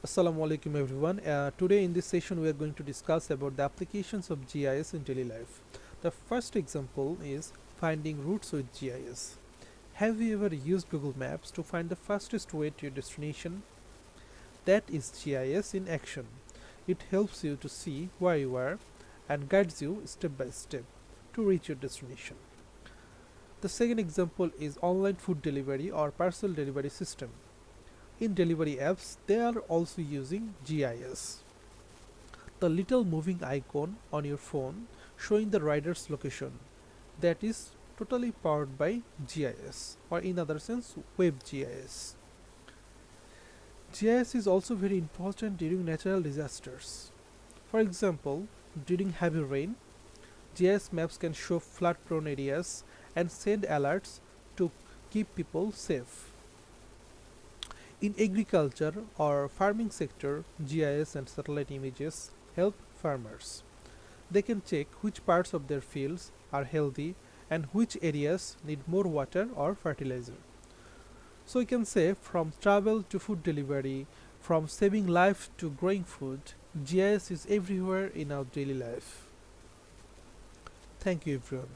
Assalamu alaikum everyone. Today in this session we are going to discuss about the applications of GIS in daily life. The first example is finding routes with GIS. Have you ever used Google Maps to find the fastest way to your destination? That is GIS in action. It helps you to see where you are and guides you step by step to reach your destination. The second example is online food delivery or parcel delivery system. In delivery apps, they are also using GIS. The little moving icon on your phone showing the rider's location, that is totally powered by GIS, or in other sense web GIS. GIS is also very important during natural disasters. For example, during heavy rain, GIS maps can show flood prone areas and send alerts to keep people safe. In agriculture or farming sector, GIS and satellite images help farmers. They can check which parts of their fields are healthy and which areas need more water or fertilizer. So we can say from travel to food delivery, from saving life to growing food, GIS is everywhere in our daily life. Thank you everyone.